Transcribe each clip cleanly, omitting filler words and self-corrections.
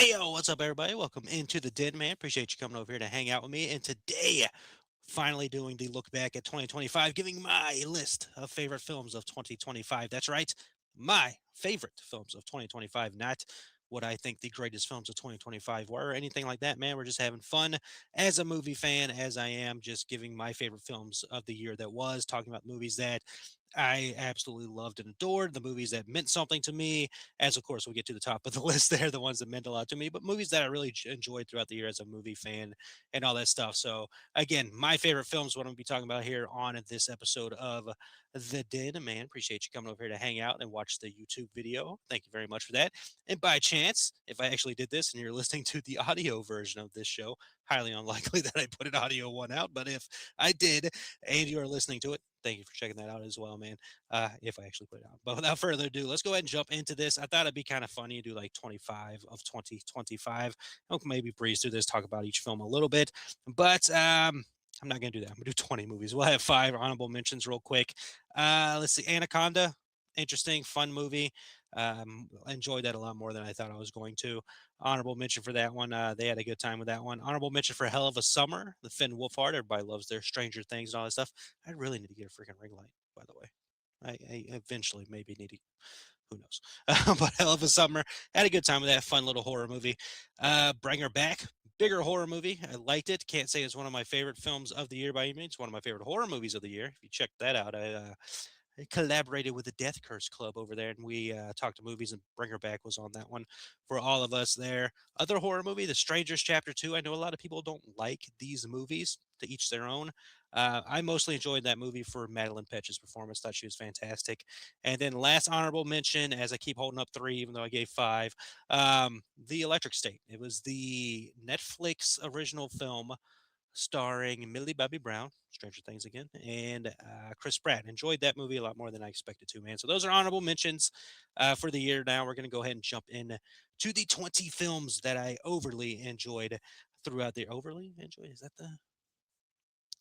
Hey, yo, what's up, everybody? Welcome into the Den, man. Appreciate you coming over here to hang out with me. And today, finally doing the look back at 2025, giving my list of favorite films of 2025. That's right, my favorite films of 2025, not what I think the greatest films of 2025 were or anything like that, man. We're just having fun as a movie fan, as I am, just giving my favorite films of the year that was, talking about movies that I absolutely loved and adored, the movies that meant something to me, as of course we get to the top of the list there, the ones that meant a lot to me, but movies that I really enjoyed throughout the year as a movie fan and all that stuff. So again, my favorite films, what I'm gonna be talking about here on this episode of The Den. Man, appreciate you coming over here to hang out and watch the YouTube video. Thank you very much for that. And by chance, if I actually did this and you're listening to the audio version of this show, highly unlikely that I put an audio one out, but if I did and you are listening to it, thank you for checking that out as well, man. If I actually put it out. But without further ado, let's go ahead and jump into this. I thought it'd be kind of funny to do like 25 of 2025. I'll maybe breeze through this, talk about each film a little bit, but I'm not going to do that. I'm going to do 20 movies. We'll have five honorable mentions real quick. Let's see. Anaconda. Interesting, fun movie. Enjoyed that a lot more than I thought I was going to. Honorable mention for that one. They had a good time with that one. Honorable mention for Hell of a Summer, the Finn Wolfhard. Everybody loves their Stranger Things and all that stuff. I really need to get a freaking ring light, by the way. I eventually maybe need to, who knows? But Hell of a Summer, had a good time with that fun little horror movie. Bring Her Back, bigger horror movie. I liked it. Can't say it's one of my favorite films of the year by any means. It's one of my favorite horror movies of the year. If you check that out, I collaborated with the Death Curse Club over there, and we talked to movies. And Bring Her Back was on that one for all of us there. Other horror movie, The Strangers Chapter Two. I know a lot of people don't like these movies. To each their own. I mostly enjoyed that movie for Madeline Petch's performance. Thought she was fantastic. And then last honorable mention, as I keep holding up three, even though I gave five, The Electric State. It was the Netflix original film starring Millie Bobby Brown, Stranger Things again, and Chris Pratt. Enjoyed that movie a lot more than I expected to, man. So those are honorable mentions for the year. Now we're going to go ahead and jump in to the 20 films that I overly enjoyed throughout the overly enjoyed. Is that the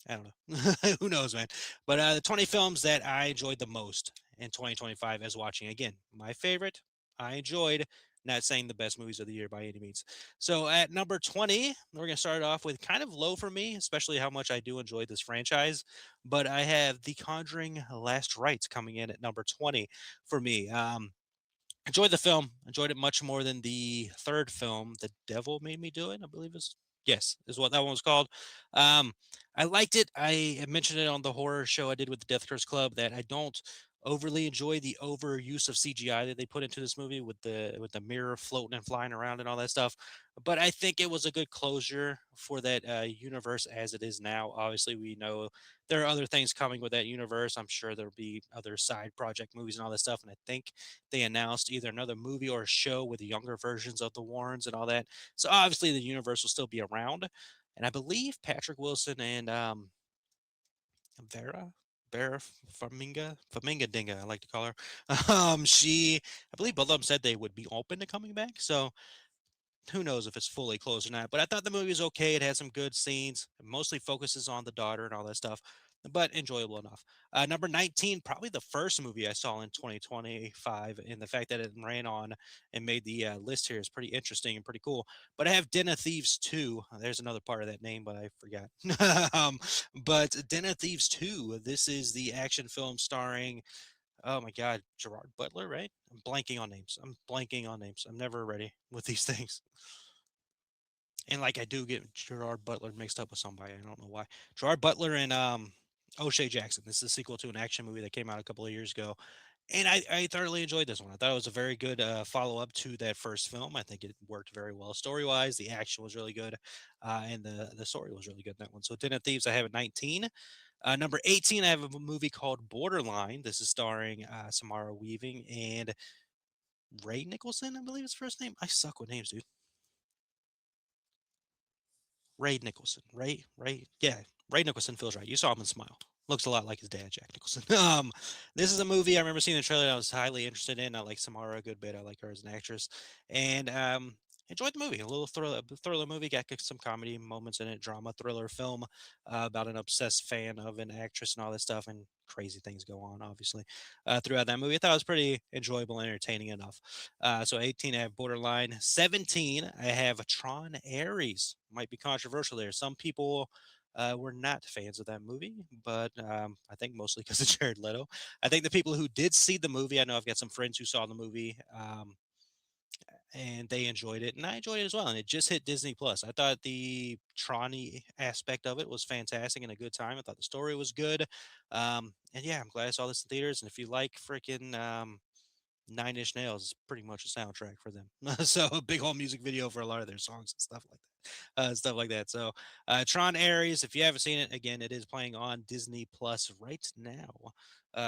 I don't know. Who knows, man? But the 20 films that I enjoyed the most in 2025 as watching. Again, my favorite, I enjoyed. Not saying the best movies of the year by any means. So at number 20, we're going to start off with kind of low for me, especially how much I do enjoy this franchise. But I have The Conjuring Last Rites coming in at number 20 for me. Enjoyed the film. Enjoyed it much more than the third film, The Devil Made Me Do It. I believe is yes, is what that one was called. Um, I liked it. I mentioned it on the horror show I did with the Death Curse Club that I don't overly enjoy the overuse of CGI that they put into this movie with the mirror floating and flying around and all that stuff. But I think it was a good closure for that universe as it is now. Obviously, we know there are other things coming with that universe. I'm sure there'll be other side project movies and all that stuff. And I think they announced either another movie or a show with the younger versions of the Warrens and all that. So obviously the universe will still be around. And I believe Patrick Wilson and Vera Vera Faminga Dinga, I like to call her. I believe both of them said they would be open to coming back. So who knows if it's fully closed or not. But I thought the movie was okay. It had some good scenes. It mostly focuses on the daughter and all that stuff, but enjoyable enough. Number 19, probably the first movie I saw in 2025, and the fact that it ran on and made the list here is pretty interesting and pretty cool. But I have Den of Thieves 2. There's another part of that name, but I forgot. um, but Den of Thieves 2, this is the action film starring oh my God, Gerard Butler, right? I'm blanking on names. I'm blanking on names. I'm never ready with these things. And like I do get Gerard Butler mixed up with somebody. I don't know why. Gerard Butler and O'Shea Jackson. This is a sequel to an action movie that came out a couple of years ago. And I thoroughly enjoyed this one. I thought it was a very good follow up to that first film. I think it worked very well story wise. The action was really good, and the story was really good in that one. So, Den of Thieves, I have at 19. Number 18, I have a movie called Borderline. This is starring Samara Weaving and Ray Nicholson, I believe his first name. I suck with names, dude. Ray Nicholson. Yeah, Ray Nicholson feels right. You saw him and smile. Looks a lot like his dad, Jack Nicholson. This is a movie I remember seeing the trailer. I was highly interested in. I like Samara a good bit. I like her as an actress, and enjoyed the movie. A little thriller movie, got some comedy moments in it, drama thriller film about an obsessed fan of an actress and all that stuff, and crazy things go on, obviously, throughout that movie. I thought it was pretty enjoyable and entertaining enough. So 18, I have Borderline. 17, I have Tron Ares. Might be controversial there. Some people were not fans of that movie, but I think mostly because of Jared Leto. I think the people who did see the movie, I know I've got some friends who saw the movie. And they enjoyed it, and I enjoyed it as well. And it just hit Disney Plus. I thought the Tron aspect of it was fantastic and a good time. I thought the story was good, and yeah, I'm glad I saw this in theaters. And if you like freaking Nine Inch Nails, is pretty much a soundtrack for them. So a big whole music video for a lot of their songs and stuff like that. Stuff like that. So Tron Ares, if you haven't seen it, again, it is playing on Disney Plus right now.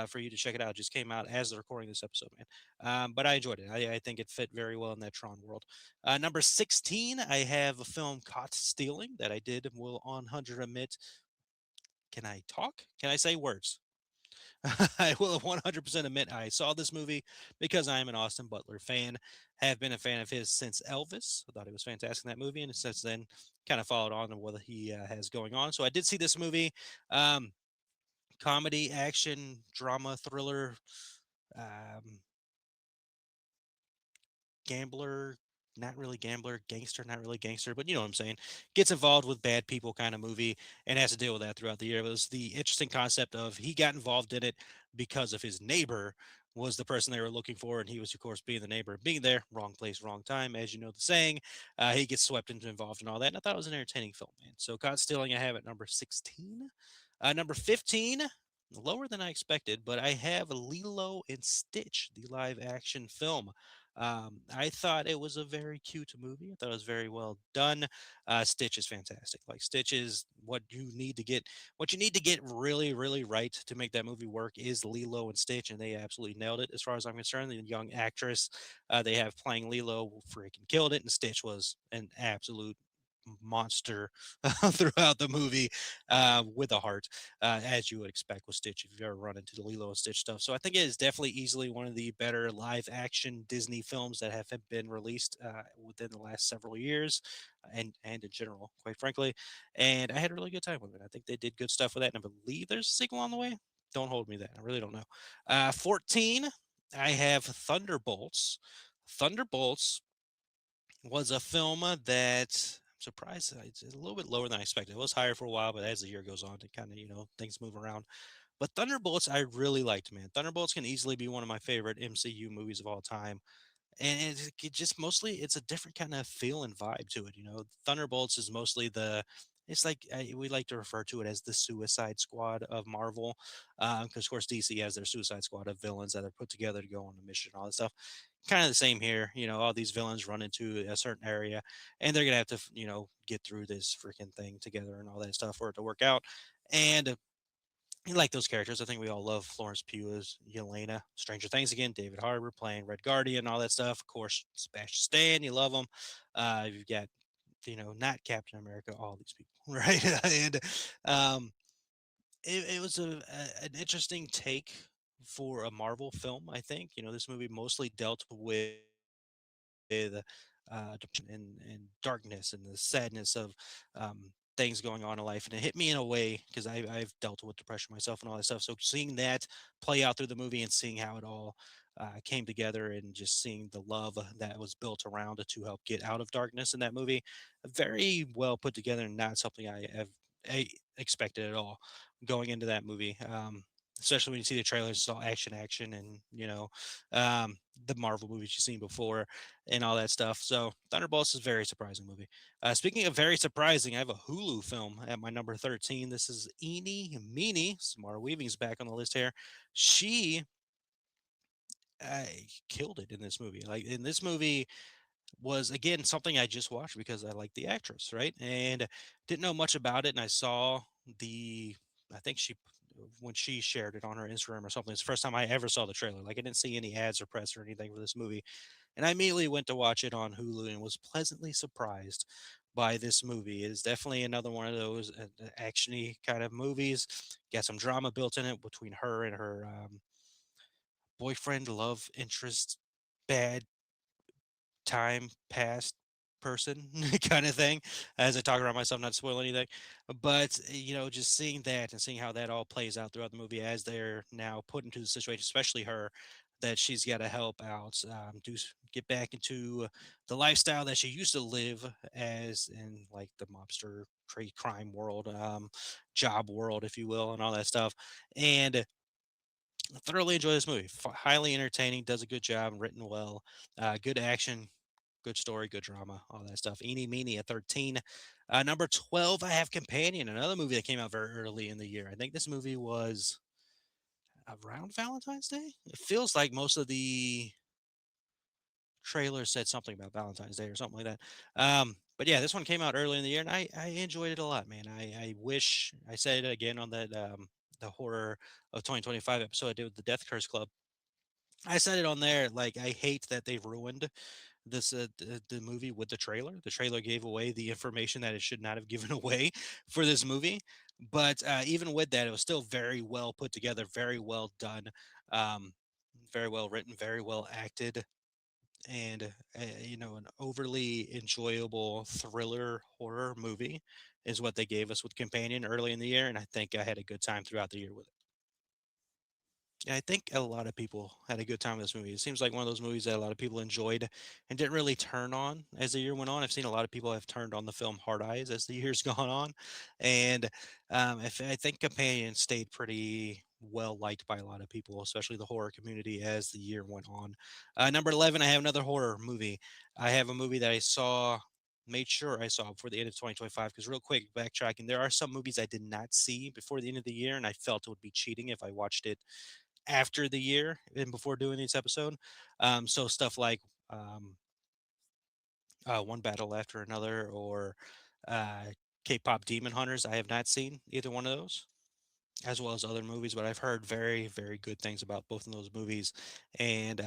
For you to check it out. It just came out as the recording of this episode, man. But I enjoyed it. I think it fit very well in that Tron world. Number 16, I have a film Caught Stealing that I did will on 100 admit. Can I talk? Can I say words? I will 100% admit I saw this movie because I am an Austin Butler fan. Have been a fan of his since Elvis. I thought he was fantastic in that movie, and since then, kind of followed on to what he has going on. So I did see this movie. Um, Comedy, action, drama, thriller, um, gambler, not really gambler, gangster, not really gangster, but you know what I'm saying. Gets involved with bad people kind of movie and has to deal with that throughout the year. It was the interesting concept of he got involved in it because of his neighbor was the person they were looking for, and he was, of course, being the neighbor, being there, wrong place, wrong time, as you know the saying. He gets swept into involved in all that, and I thought it was an entertaining film, man. So, Caught Stealing, I have at number 16. Number 15, lower than I expected, but I have Lilo and Stitch, the live action film. I thought it was a very cute movie. I thought it was very well done. Stitch is fantastic. Like Stitch is what you need to get really, really right to make that movie work is Lilo and Stitch, and they absolutely nailed it. As far as I'm concerned, the young actress they have playing Lilo freaking killed it, and Stitch was an absolute monster throughout the movie with a heart, as you would expect with Stitch if you've ever run into the Lilo and Stitch stuff. So I think it is definitely easily one of the better live action Disney films that have been released within the last several years, and in general, quite frankly. And I had a really good time with it. I think they did good stuff with that, and I believe there's a sequel on the way. Don't hold me that. I really don't know. 14, I have Thunderbolts. Thunderbolts was a film that I'm surprised it's a little bit lower than I expected. It was higher for a while, but as the year goes on, it kind of, things move around. But Thunderbolts, I really liked, man. Thunderbolts can easily be one of my favorite MCU movies of all time. And it just mostly, it's a different kind of feel and vibe to it. Thunderbolts is mostly it's like we like to refer to it as the Suicide Squad of Marvel. Because, of course, DC has their Suicide Squad of villains that are put together to go on a mission and all that stuff. Kind of the same here. All these villains run into a certain area, and they're gonna have to, get through this freaking thing together and all that stuff for it to work out. And you like those characters. I think we all love Florence Pugh as Yelena. Stranger Things again. David Harbour playing Red Guardian, all that stuff. Of course, Sebastian Stan. You love him. You've got, not Captain America. All these people, right? And um, it was an interesting take for a Marvel film. I think this movie mostly dealt with depression and darkness and the sadness of things going on in life. And it hit me in a way because I've dealt with depression myself and all that stuff. So seeing that play out through the movie and seeing how it all came together and just seeing the love that was built around it to help get out of darkness in that movie, very well put together and not something I expected at all going into that movie. Especially when you see the trailers, it's all action, action, and the Marvel movies you've seen before and all that stuff. So Thunderbolts is a very surprising movie. Speaking of very surprising, I have a Hulu film at my number 13. This is Eenie Meenie. Samara Weaving's back on the list here. She killed it in this movie. Like in this movie was again something I just watched because I like the actress, right? And didn't know much about it, and I saw the. I think she when she shared it on her Instagram or something. It's the first time I ever saw the trailer. Like I didn't see any ads or press or anything for this movie, and I immediately went to watch it on Hulu and was pleasantly surprised by this movie. It is definitely another one of those actiony kind of movies. Got some drama built in it between her and her boyfriend, love interest, bad time past. person kind of thing as I talk around myself, not to spoil anything. But, just seeing that and seeing how that all plays out throughout the movie as they're now put into the situation, especially her, that she's got to help out, get back into the lifestyle that she used to live as in like the mobster crime world, job world, if you will, and all that stuff. And I thoroughly enjoy this movie. Highly entertaining, does a good job, written well, good action, good story, good drama, all that stuff. Eeny, meeny, at 13. Number 12, I have Companion, another movie that came out very early in the year. I think this movie was around Valentine's Day. It feels like most of the trailer said something about Valentine's Day or something like that. But yeah, this one came out early in the year, and I enjoyed it a lot, man. I wish I said it again on that the horror of 2025 episode I did with the Death Curse Club. I said it on there, like I hate that they've ruined the movie with the trailer. The trailer gave away the information that it should not have given away for this movie. But even with that, it was still very well put together, very well done, um, very well written, very well acted, and an overly enjoyable thriller horror movie is what they gave us with Companion early in the year, and I think I had a good time throughout the year with it. Yeah, I think a lot of people had a good time with this movie. It seems like one of those movies that a lot of people enjoyed and didn't really turn on as the year went on. I've seen a lot of people have turned on the film Hard Eyes as the year's gone on, and I think Companion stayed pretty well liked by a lot of people, especially the horror community, as the year went on. Number 11, I have another horror movie. I have a movie that I saw. Made sure I saw before the end of 2025. Because real quick, backtracking, there are some movies I did not see before the end of the year, and I felt it would be cheating if I watched it after the year and before doing this episode. So stuff like One Battle After Another or uh, K-pop Demon Hunters. I have not seen either one of those, as well as other movies, but I've heard very, very good things about both of those movies. And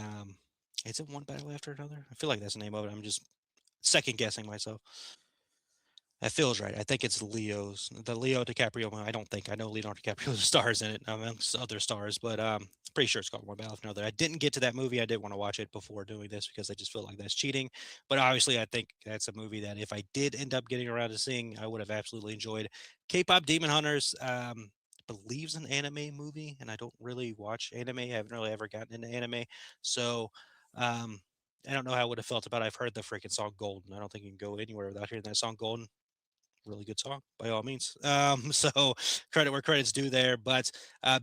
is it One Battle After Another? I feel like that's the name of it. I'm just second guessing myself. That feels right. I think it's the Leo DiCaprio one. I don't think I know Leonardo DiCaprio stars in it amongst other stars, but pretty sure it's called One Battle for Another. I didn't get to that movie. I did want to watch it before doing this because I just feel like that's cheating. But obviously, I think that's a movie that if I did end up getting around to seeing, I would have absolutely enjoyed. K-pop Demon Hunters. Believes an anime movie, and I don't really watch anime. I haven't really ever gotten into anime, so um, I don't know how I would have felt about it. I've heard the freaking song Golden. I don't think you can go anywhere without hearing that song Golden. Really good song by all means. So credit where credit's due there. But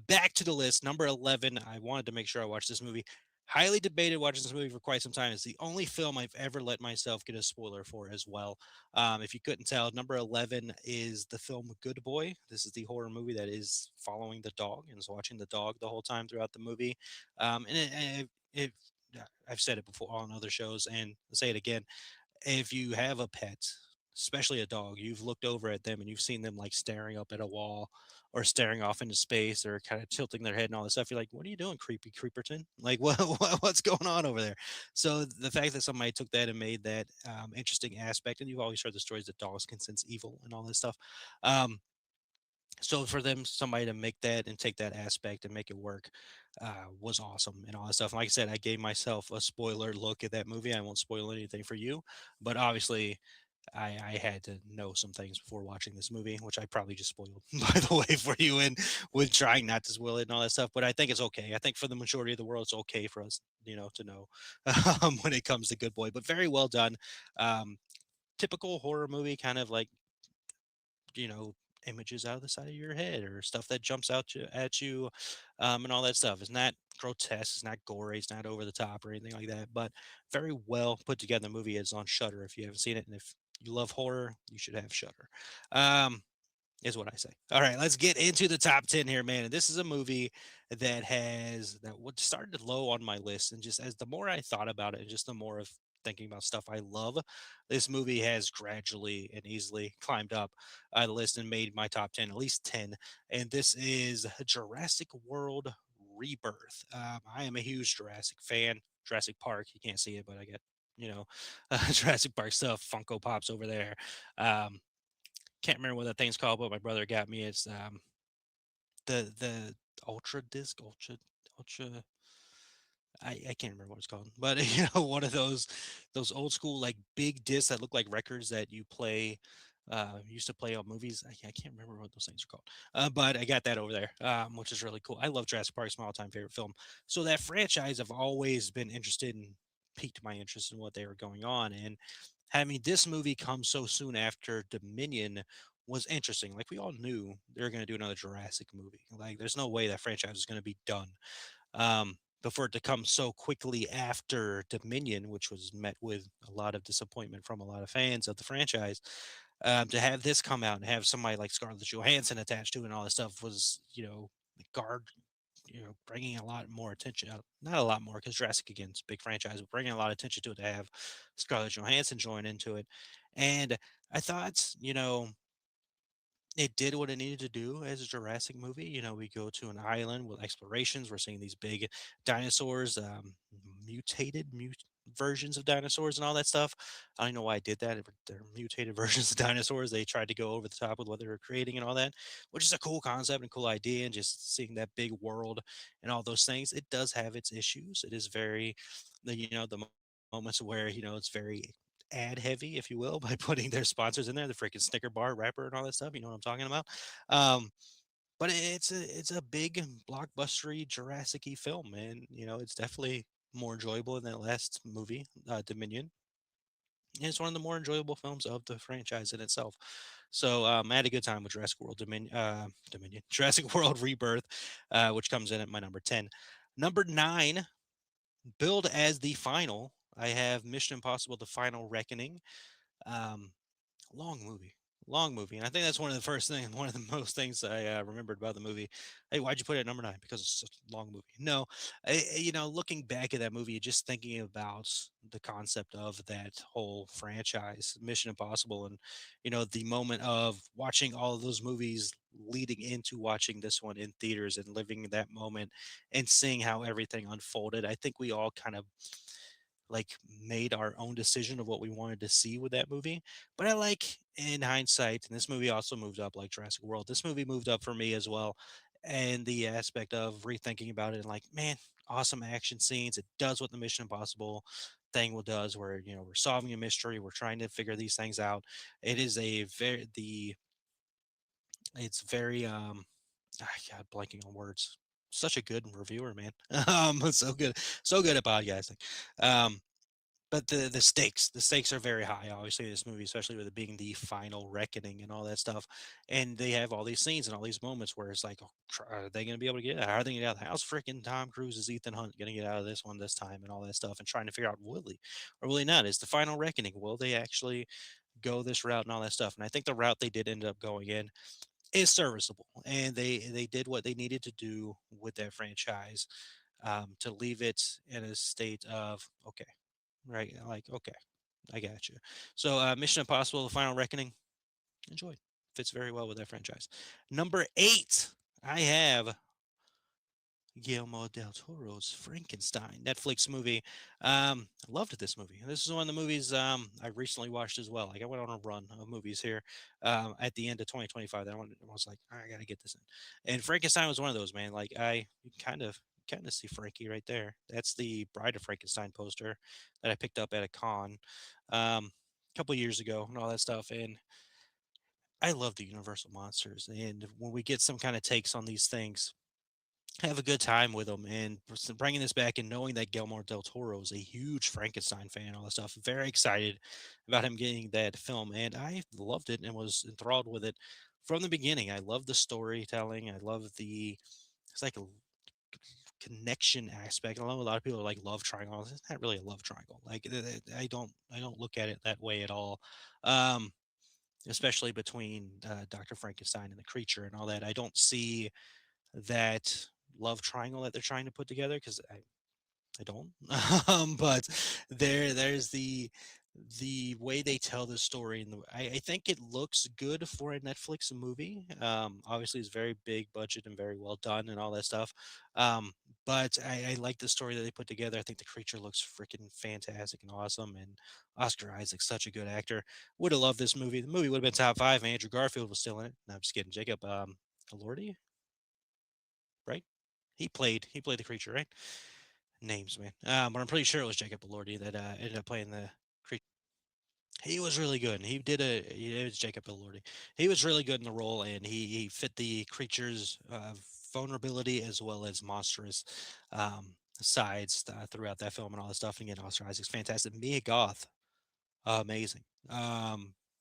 back to the list, number 11. I wanted to make sure I watched this movie. Highly debated watching this movie for quite some time. It's the only film I've ever let myself get a spoiler for as well. If you couldn't tell, number 11 is the film Good Boy. This is the horror movie that is following the dog and is watching the dog the whole time throughout the movie. I've said it before on other shows and I'll say it again. If you have a pet, especially a dog, you've looked over at them and you've seen them like staring up at a wall or staring off into space or kind of tilting their head and all this stuff. You're like, what are you doing, creepy creeperton? Like, what's going on over there? So the fact that somebody took that and made that interesting aspect, and you've always heard the stories that dogs can sense evil and all this stuff. Um, so for them, somebody to make that and take that aspect and make it work was awesome and all that stuff. And like I said, I gave myself a spoiler look at that movie. I won't spoil anything for you, but obviously I had to know some things before watching this movie, which I probably just spoiled by the way for you and with trying not to spoil it and all that stuff. But I think it's okay. I think for the majority of the world, it's okay for us, to know when it comes to Good Boy. But very well done. Um, Typical horror movie, kind of like images out of the side of your head or stuff that jumps out at you, and all that stuff. It's not grotesque, it's not gory, it's not over the top or anything like that. But very well put together movie is on Shutter. If you haven't seen it, and if you love horror, you should have Shutter. Um, is what I say. All right, let's get into the top 10 here, man. And this is a movie that would started low on my list. And just as the more I thought about it, and just the more of thinking about stuff I love, this movie has gradually and easily climbed up the list and made my top 10, at least 10. And this is Jurassic World Rebirth. I am a huge Jurassic fan. Jurassic Park, you can't see it, but I get, Jurassic Park stuff, Funko Pops over there. Um, can't remember what that thing's called, but my brother got me. It's the Ultra Disc, Ultra. I can't remember what it's called, but one of those old school like big discs that look like records that you play. Used to play on movies. I can't remember what those things are called, but I got that over there, which is really cool. I love Jurassic Park; it's my all-time favorite film. So that franchise, I've always been interested in, piqued my interest in what they were going on, and having this movie come so soon after Dominion was interesting. Like we all knew they were going to do another Jurassic movie. Like there's no way that franchise is going to be done. But for it to come so quickly after Dominion, which was met with a lot of disappointment from a lot of fans of the franchise, to have this come out and have somebody like Scarlett Johansson attached to it and all this stuff was, guard, bringing a lot more attention. Not a lot more because Jurassic again's big franchise, but bringing a lot of attention to it to have Scarlett Johansson join into it. And I thought, it did what it needed to do as a Jurassic movie. We go to an island with explorations. We're seeing these big dinosaurs, versions of dinosaurs and all that stuff. I don't know why I did that. They're mutated versions of dinosaurs. They tried to go over the top with what they were creating and all that, which is a cool concept and cool idea. And just seeing that big world and all those things, it does have its issues. It is very, the moments where it's very ad heavy, if you will, by putting their sponsors in there, the freaking Snicker bar wrapper and all that stuff. You know what I'm talking about? Um, but it's a big blockbustery Jurassic-y film, and it's definitely more enjoyable than that last movie, Dominion. And it's one of the more enjoyable films of the franchise in itself. So I had a good time with Dominion, Jurassic World Rebirth, which comes in at my number 10. Number 9, billed as the final. I have Mission Impossible: The Final Reckoning. Um, Long movie, long movie, and I think that's one of the first things, one of the most things I remembered about the movie. Hey, why'd you put it at number 9? Because it's such a long movie. No, looking back at that movie, just thinking about the concept of that whole franchise, Mission Impossible, and the moment of watching all of those movies leading into watching this one in theaters and living that moment and seeing how everything unfolded. I think we all kind of like made our own decision of what we wanted to see with that movie. But I like in hindsight, and this movie also moved up like Jurassic World. This movie moved up for me as well. And the aspect of rethinking about it and like, man, awesome action scenes. It does what the Mission Impossible thing will does where, we're solving a mystery, we're trying to figure these things out. It is a very the it's very God, blanking on words. Such a good reviewer, man. So good at podcasting. Um, but the stakes are very high, obviously, in this movie, especially with it being the final reckoning and all that stuff. And they have all these scenes and all these moments where it's like, oh, are they going to be able to get out? How are they going to get out of the house? Freaking Tom Cruise is Ethan Hunt going to get out of this one this time and all that stuff and trying to figure out will he or will he not? Is the final reckoning? Will they actually go this route and all that stuff? And I think the route they did end up going in is serviceable. And they did what they needed to do with that franchise, to leave it in a state of, okay, right? Like, okay, I got you. So, Mission Impossible: The Final Reckoning, enjoyed. Fits very well with that franchise. Number 8, I have Guillermo del Toro's Frankenstein Netflix movie. I loved this movie. This is one of the movies I recently watched as well. Like I went on a run of movies here at the end of 2025 that I was like, I gotta get this in. And Frankenstein was one of those, man. Like I kind of kind of see Frankie right there. That's the Bride of Frankenstein poster that I picked up at a con a couple years ago and all that stuff. And I love the Universal monsters. And when we get some kind of takes on these things, have a good time with them and bringing this back and knowing that Guillermo del Toro is a huge Frankenstein fan and all that stuff. Very excited about him getting that film, and I loved it and was enthralled with it from the beginning. I love the storytelling. I love the it's like a connection aspect. I know a lot of people are like love triangle. It's not really a love triangle. Like I don't look at it that way at all. Um, Especially between Dr. Frankenstein and the creature and all that. I don't see that love triangle that they're trying to put together because I don't. But there's the way they tell the story and I think it looks good for a Netflix movie. Obviously it's very big budget and very well done and all that stuff. But I like the story that they put together. I think the creature looks freaking fantastic and awesome, and Oscar Isaac's such a good actor. Would have loved this movie. The movie would have been top five. Andrew Garfield was still in it. No, I'm just kidding. Jacob Elordi, right? He played the creature, right? names, man. But I'm pretty sure it was Jacob Elordi that ended up playing the creature. He was really good. And he did a. It was Jacob Elordi. He was really good in the role, and he fit the creature's vulnerability as well as monstrous sides throughout that film and all that stuff. And again, Oscar Isaac's fantastic. Mia Goth, amazing.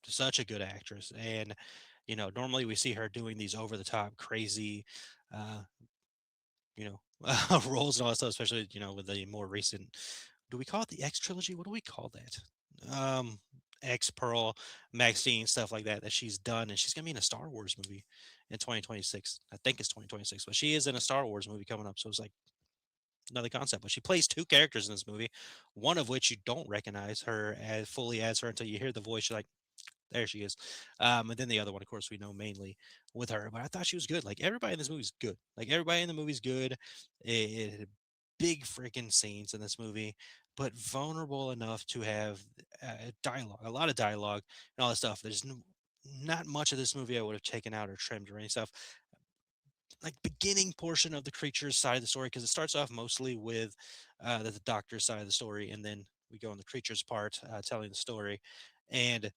Such a good actress, and normally we see her doing these over the top, crazy, uh, you know, roles and all that stuff, especially with the more recent. Do we call it the X trilogy? What do we call that? X Pearl, Maxine, stuff like that she's done, and she's gonna be in a Star Wars movie in 2026. I think it's 2026, but she is in a Star Wars movie coming up. So it's like another concept. But she plays two characters in this movie, one of which you don't recognize her as fully as her until you hear the voice. You're like, there she is. And then the other one, of course, we know mainly with her. But I thought she was good. Like everybody in this movie is good. Like everybody in the movie's good. It had big freaking scenes in this movie, but vulnerable enough to have dialogue, a lot of dialogue, and all that stuff. Not much of this movie I would have taken out or trimmed or any stuff. Like beginning portion of the creature's side of the story, because it starts off mostly with the doctor's side of the story, and then we go on the creature's part, telling the story. And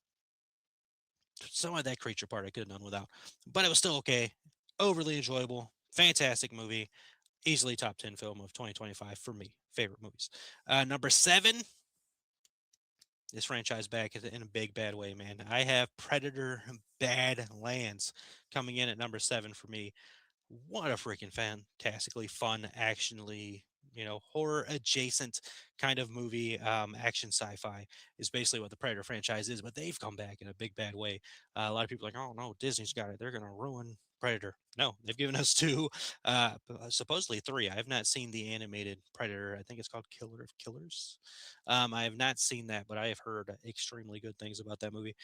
some of that creature part I could have done without, but it was still okay. Overly enjoyable, fantastic movie, easily top 10 film of 2025 for me. Favorite movies. Number seven, this franchise back in a big bad way, man. I have Predator Badlands coming in at number seven for me. What a freaking fantastically fun, actionly, horror adjacent kind of movie. Action sci-fi is basically what the Predator franchise is, but they've come back in a big bad way. A lot of people are like, oh no, Disney's got it. They're gonna ruin Predator. No, they've given us two, supposedly three. I have not seen the animated Predator. I think it's called Killer of Killers. I have not seen that, but I have heard extremely good things about that movie.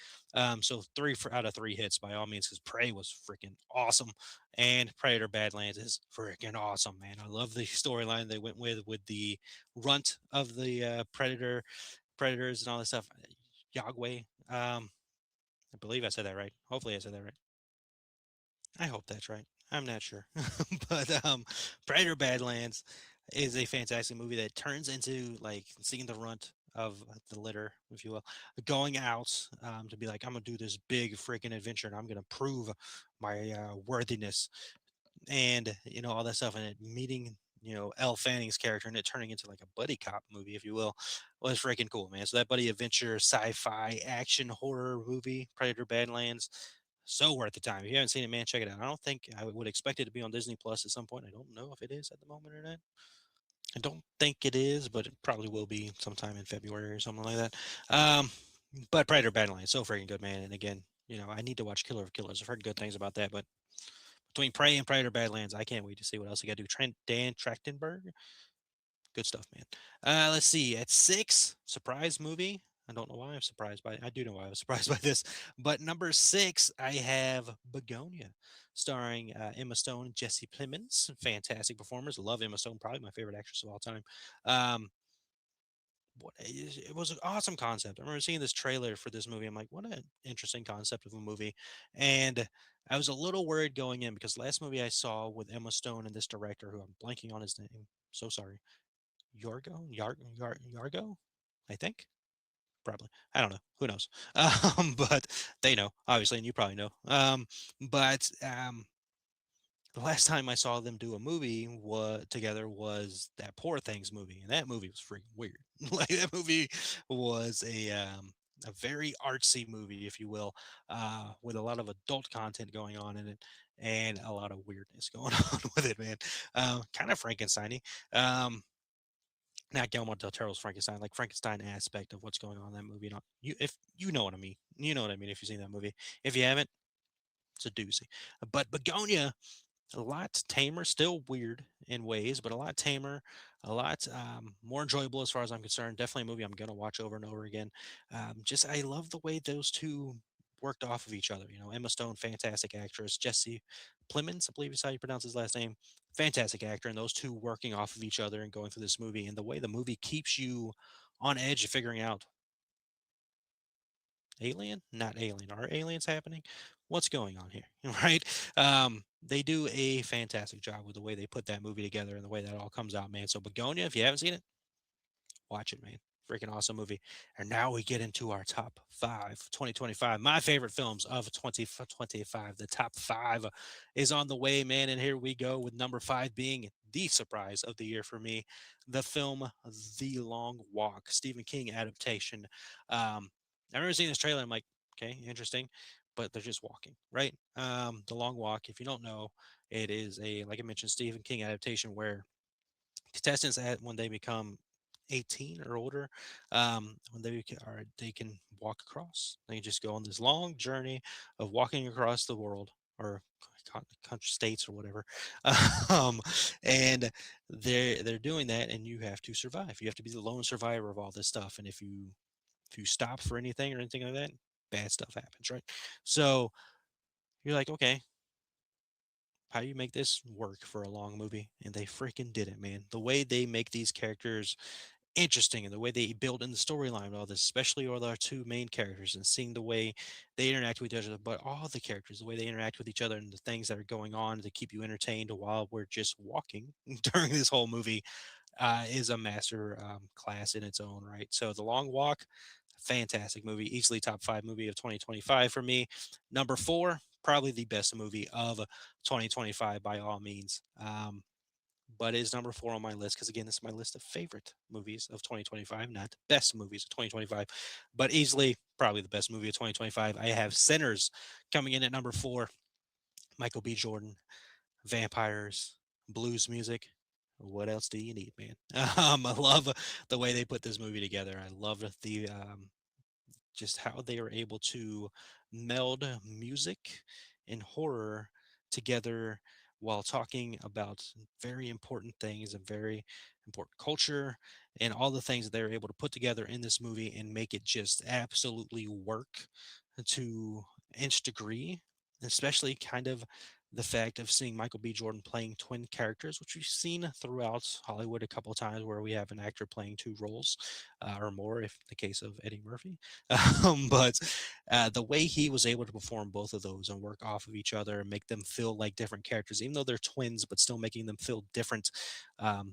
So three out of three hits by all means, because Prey was freaking awesome, and Predator Badlands is freaking awesome, man. I love the storyline they went with the runt of the predators and all this stuff. Yagway. I believe I said that right. Hopefully I said that right. I hope that's right. I'm not sure. But Predator Badlands is a fantastic movie that turns into like seeing the runt of the litter, if you will, going out to be like, I'm gonna do this big freaking adventure and I'm gonna prove my worthiness, and all that stuff, and it meeting Elle Fanning's character and it turning into like a buddy cop movie, if you will, was freaking cool, man. So that buddy adventure, sci-fi, action, horror movie, Predator Badlands, so worth the time. If you haven't seen it, man, check it out. I don't think I would expect it to be on Disney Plus at some point. I don't know if it is at the moment or not. I don't think it is, but it probably will be sometime in February or something like that. Um, but Predator Badlands, so freaking good, man. And again, I need to watch Killer of Killers. I've heard good things about that, but between Prey and Predator Badlands, I can't wait to see what else you got to do. Dan Trachtenberg, good stuff, man. Let's see. At six, surprise movie. I don't know why I'm surprised by. I do know why I was surprised by this, but number six, I have Begonia, starring Emma Stone and Jesse Plemons. Fantastic performers. Love Emma Stone, probably my favorite actress of all time. Um, it was an awesome concept. I remember seeing this trailer for this movie. I'm like, what an interesting concept of a movie. And I was a little worried going in because last movie I saw with Emma Stone and this director, who I'm blanking on his name, so sorry, Yargo, I think. Probably. I don't know. Who knows? But they know, obviously, and you probably know. But the last time I saw them do a movie together was that Poor Things movie, and that movie was freaking weird. Like that movie was a very artsy movie, if you will, with a lot of adult content going on in it and a lot of weirdness going on with it, man. Kind of Frankenstein-y. Not Guillermo del Toro's Frankenstein, like Frankenstein aspect of what's going on in that movie. If you know what I mean, you know what I mean. If you've seen that movie, if you haven't, it's a doozy. But Begonia, a lot tamer, still weird in ways, but a lot tamer, a lot more enjoyable as far as I'm concerned. Definitely a movie I'm going to watch over and over again. Just I love the way those two worked off of each other. Emma Stone, fantastic actress. Jesse Plemons, I believe is how you pronounce his last name, fantastic actor. And those two working off of each other and going through this movie, and the way the movie keeps you on edge of figuring out alien, not alien. Are aliens happening? what's going on here, right? They do a fantastic job with the way they put that movie together and the way that all comes out, man. So Begonia, if you haven't seen it, watch it, man. Freaking awesome movie. And now we get into our top five 2025. My favorite films of 2025. The top five is on the way, man. And here we go with number five being the surprise of the year for me, the film The Long Walk, Stephen King adaptation. I remember seeing this trailer. I'm like, okay, interesting, but they're just walking, right? The Long Walk. If you don't know, it is a, like I mentioned, Stephen King adaptation where contestants at when they become 18 or older, when they can walk across. They just go on this long journey of walking across the world or country states or whatever, um, and they're doing that, and you have to survive. You have to be the lone survivor of all this stuff, and if you stop for anything or anything like that, bad stuff happens, right? So you're like, okay, how do you make this work for a long movie? And they freaking did it, man. The way they make these characters interesting and the way they build in the storyline and all this, especially all our two main characters and seeing the way they interact with each other, but all the characters, the way they interact with each other and the things that are going on to keep you entertained while we're just walking during this whole movie is a master class in its own right. So The Long Walk, fantastic movie, easily top five movie of 2025 for me. Number four, probably the best movie of 2025 by all means. But is number four on my list because again, this is my list of favorite movies of 2025, not best movies of 2025, but easily probably the best movie of 2025. I have Sinners coming in at number four. Michael B. Jordan, vampires, blues music. What else do you need, man? I love the way they put this movie together. I love the just how they are able to meld music and horror together while talking about very important things and very important culture and all the things that they're able to put together in this movie and make it just absolutely work to nth degree, especially kind of the fact of seeing Michael B. Jordan playing twin characters, which we've seen throughout Hollywood a couple of times where we have an actor playing two roles or more, if the case of Eddie Murphy. But the way he was able to perform both of those and work off of each other and make them feel like different characters, even though they're twins, but still making them feel different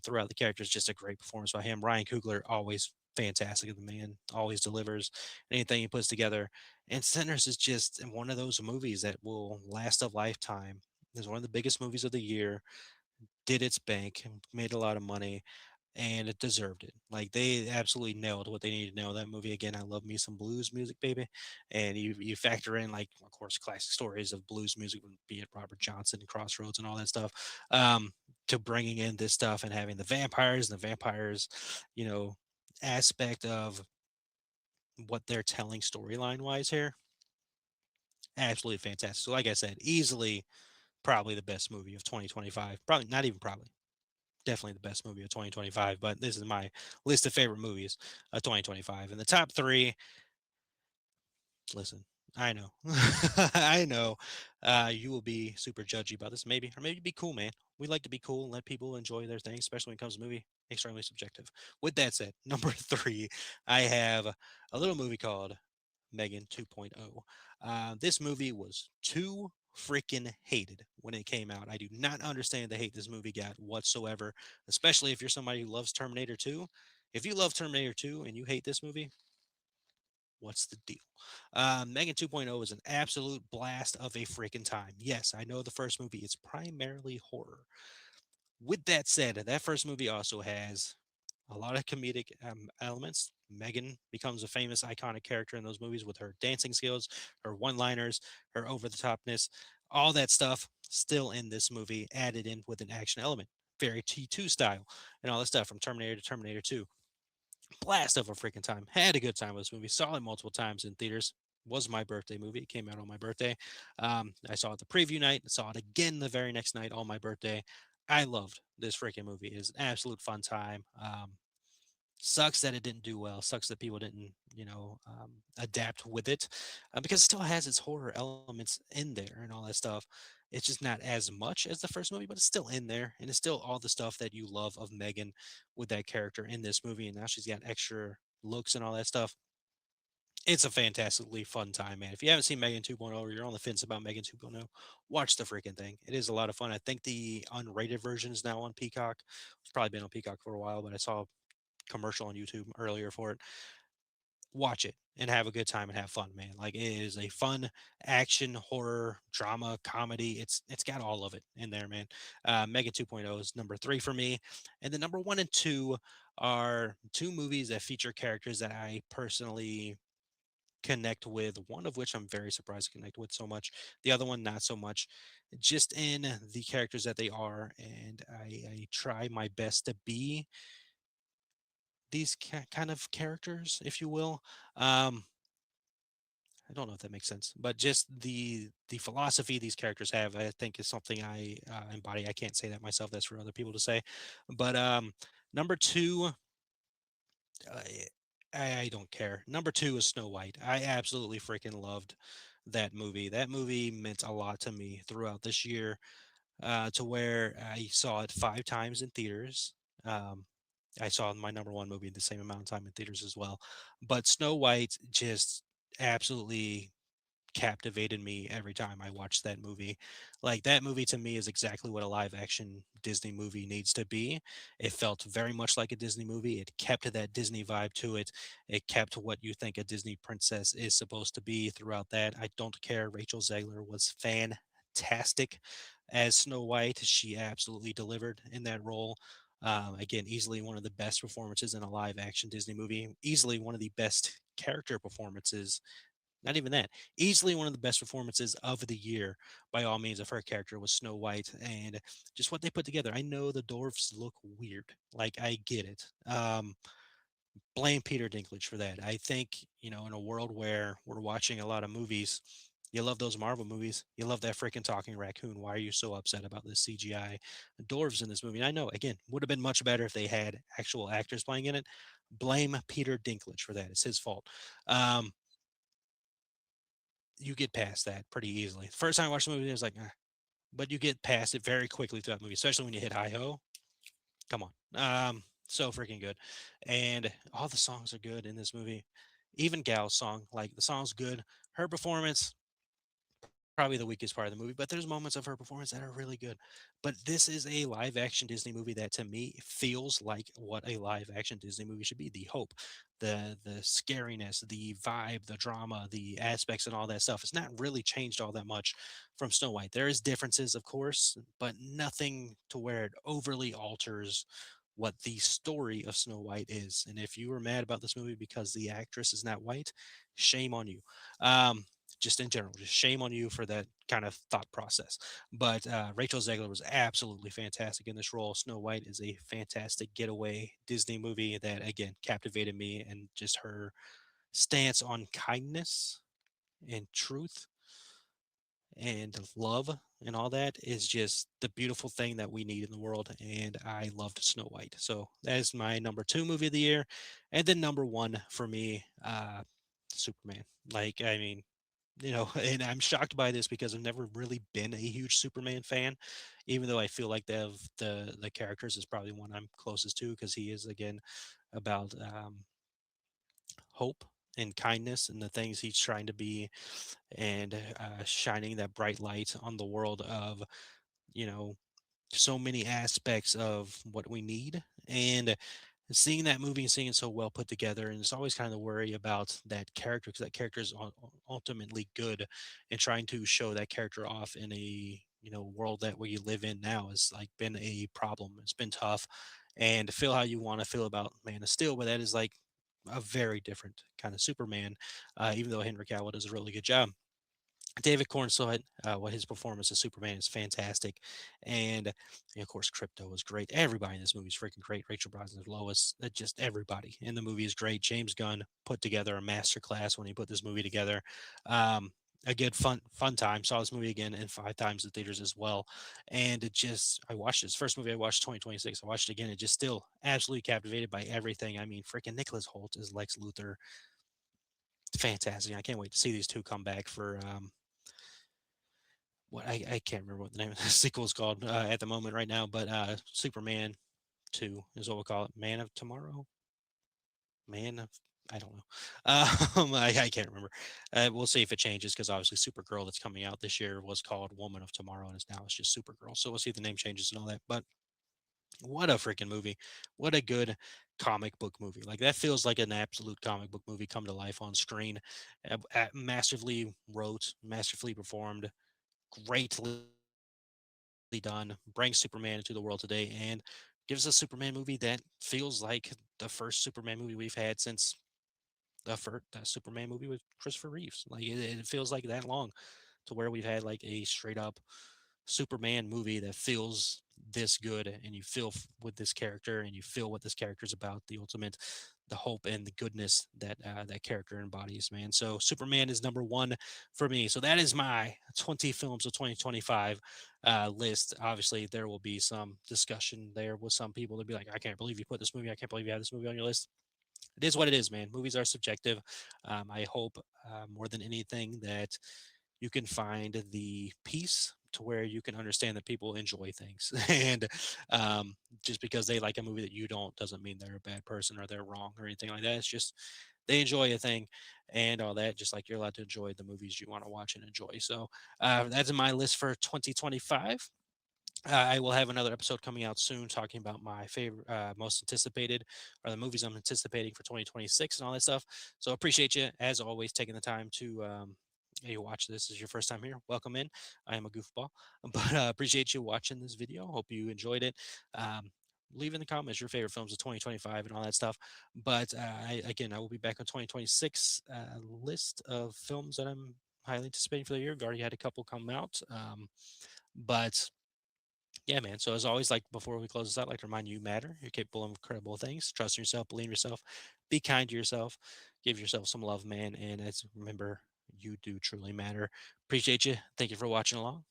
throughout the characters, just a great performance by him. Ryan Coogler, always fantastic. The man always delivers anything he puts together. And Sinners is just one of those movies that will last a lifetime. It's one of the biggest movies of the year, did its bank, made a lot of money, and it deserved it. Like they absolutely nailed what they needed to nail that movie. Again, I love me some blues music, baby. And you factor in like of course classic stories of blues music, be it Robert Johnson, Crossroads, and all that stuff, um, to bringing in this stuff and having the vampires, you know, aspect of what they're telling storyline wise here. Absolutely fantastic. So, like I said, easily probably the best movie of 2025. Probably not even probably definitely the best movie of 2025, but this is my list of favorite movies of 2025. And the top three, listen, I know, I know, you will be super judgy about this, maybe, or maybe be cool, man. We like to be cool and let people enjoy their things, especially when it comes to movie. Extremely subjective. With that said, number three, I have a little movie called Megan 2.0. This movie was too freaking hated when it came out. I do not understand the hate this movie got whatsoever, especially if you're somebody who loves Terminator 2. If you love Terminator 2 and you hate this movie, what's the deal? Megan 2.0 is an absolute blast of a freaking time. Yes, I know the first movie is primarily horror. With that said, that first movie also has a lot of comedic elements. Megan becomes a famous, iconic character in those movies with her dancing skills, her one liners, her over the topness, all that stuff still in this movie, added in with an action element. Very T2 style and all that stuff from Terminator to Terminator 2. Blast of a freaking time. Had a good time with this movie. Saw it multiple times in theaters. Was my birthday movie. It came out on my birthday. I saw it the preview night. Saw it again the very next night on my birthday. I loved this freaking movie. It was an absolute fun time. Sucks that it didn't do well. Sucks that people didn't, adapt with it because it still has its horror elements in there and all that stuff. It's just not as much as the first movie, but it's still in there and it's still all the stuff that you love of Megan with that character in this movie. And now she's got extra looks and all that stuff. It's a fantastically fun time, man. If you haven't seen Megan 2.0 or you're on the fence about Megan 2.0, watch the freaking thing. It is a lot of fun. I think the unrated version is now on Peacock. It's probably been on Peacock for a while, but I saw a commercial on YouTube earlier for it. Watch it and have a good time and have fun, man. Like it is a fun action, horror, drama, comedy. It's got all of it in there, man. Megan 2.0 is number three for me, and the number one and two are two movies that feature characters that I personally connect with, one of which I'm very surprised to connect with so much. The other one, not so much, just in the characters that they are. And I try my best to be these kind of characters, if you will. Um, I don't know if that makes sense, but just the philosophy these characters have, I think, is something I embody. I can't say that myself; that's for other people to say. But number two, I, I don't care. Number two is Snow White. I absolutely freaking loved that movie. That movie meant a lot to me throughout this year, to where I saw it five times in theaters. Um, I saw my number one movie the same amount of time in theaters as well. But Snow White just absolutely captivated me every time I watched that movie. Like that movie to me is exactly what a live action Disney movie needs to be. It felt very much like a Disney movie. It kept that Disney vibe to it. It kept what you think a Disney princess is supposed to be throughout that. I don't care. Rachel Zegler was fantastic as Snow White. She absolutely delivered in that role. Again, easily one of the best performances in a live action Disney movie. Easily one of the best character performances, not even that. Easily one of the best performances of the year, by all means, of her character was Snow White, and just what they put together. I know the dwarfs look weird, like I get it. Blame Peter Dinklage for that. I think in a world where we're watching a lot of movies, you love those Marvel movies. You love that freaking talking raccoon. Why are you so upset about this CGI dwarves in this movie? And I know, again, would have been much better if they had actual actors playing in it. Blame Peter Dinklage for that. It's his fault. Um, you get past that pretty easily. First time I watched the movie, I was like, but you get past it very quickly throughout the movie, especially when you hit hi ho. Come on, so freaking good, and all the songs are good in this movie. Even Gal's song, like the song's good. Her performance, probably the weakest part of the movie, but there's moments of her performance that are really good. But this is a live action Disney movie that to me feels like what a live action Disney movie should be. The hope, the scariness, the vibe, the drama, the aspects and all that stuff. It's not really changed all that much from Snow White. There is differences, of course, but nothing to where it overly alters what the story of Snow White is. And if you were mad about this movie because the actress is not white, shame on you. Just in general, just shame on you for that kind of thought process. But Rachel Zegler was absolutely fantastic in this role. Snow White is a fantastic getaway Disney movie that, again, captivated me, and just her stance on kindness and truth and love and all that is just the beautiful thing that we need in the world. And I loved Snow White. So that is my number two movie of the year. And then number one for me, Superman. Like, I mean, and I'm shocked by this because I've never really been a huge Superman fan, even though I feel like the characters is probably one I'm closest to because he is again about hope and kindness and the things he's trying to be, and shining that bright light on the world of you know so many aspects of what we need. And seeing that movie and seeing it so well put together, and it's always kind of worry about that character because that character is ultimately good, and trying to show that character off in a world that we live in now has like been a problem. It's been tough, and to feel how you want to feel about Man of Steel, but that is like a very different kind of Superman, even though Henry Cavill does a really good job. David Cornswet, what his performance as Superman is fantastic, and of course Crypto is great. Everybody in this movie is freaking great. Rachel Brosna's Lois, just everybody in the movie is great. James Gunn put together a masterclass when he put this movie together. Um, a good fun time. Saw this movie again and five times in theaters as well, and I watched this first movie I watched 2026. I watched it again and just still absolutely captivated by everything. I mean, freaking Nicholas Holt is Lex Luthor, fantastic. I can't wait to see these two come back for what I can't remember what the name of the sequel is called at the moment right now, but Superman 2 is what we'll call it. Man of Tomorrow, Man of I don't know. I can't remember. We'll see if it changes because obviously Supergirl that's coming out this year was called Woman of Tomorrow and is now it's just Supergirl. So we'll see if the name changes and all that. But what a freaking movie! What a good comic book movie! Like that feels like an absolute comic book movie come to life on screen. Masterfully wrote, masterfully performed, greatly done. Brings Superman into the world today and gives a Superman movie that feels like the first Superman movie we've had since the first that Superman movie with Christopher Reeves. Like it feels like that long to where we've had like a straight up Superman movie that feels this good, and you feel with this character, and you feel what this character is about, the ultimate, the hope and the goodness that that character embodies, man. So Superman is number one for me. So that is my 20 films of 2025 list. Obviously, there will be some discussion there with some people to be like, I can't believe you put this movie. I can't believe you have this movie on your list. It is what it is, man. Movies are subjective. I hope more than anything that you can find the peace to where you can understand that people enjoy things, and um, just because they like a movie that you don't doesn't mean they're a bad person or they're wrong or anything like that. It's just they enjoy a thing and all that, just like you're allowed to enjoy the movies you want to watch and enjoy. So that's in my list for 2025. I will have another episode coming out soon talking about my favorite, most anticipated, or the movies I'm anticipating for 2026 and all that stuff. So appreciate you as always taking the time to you watch this. Is your first time here? Welcome in. I am a goofball, but appreciate you watching this video. Hope you enjoyed it. Um, Leave in the comments your favorite films of 2025 and all that stuff. But again, I will be back on 2026 list of films that I'm highly anticipating for the year. I've already had a couple come out. But yeah, man. So as always, like before we close this out, I'd like to remind you, you matter. You're capable of incredible things. Trust in yourself, believe in yourself, be kind to yourself, give yourself some love, man. And as remember, you do truly matter. Appreciate you. Thank you for watching along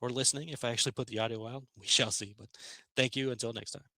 or listening. If I actually put the audio out, we shall see. But thank you. Until next time.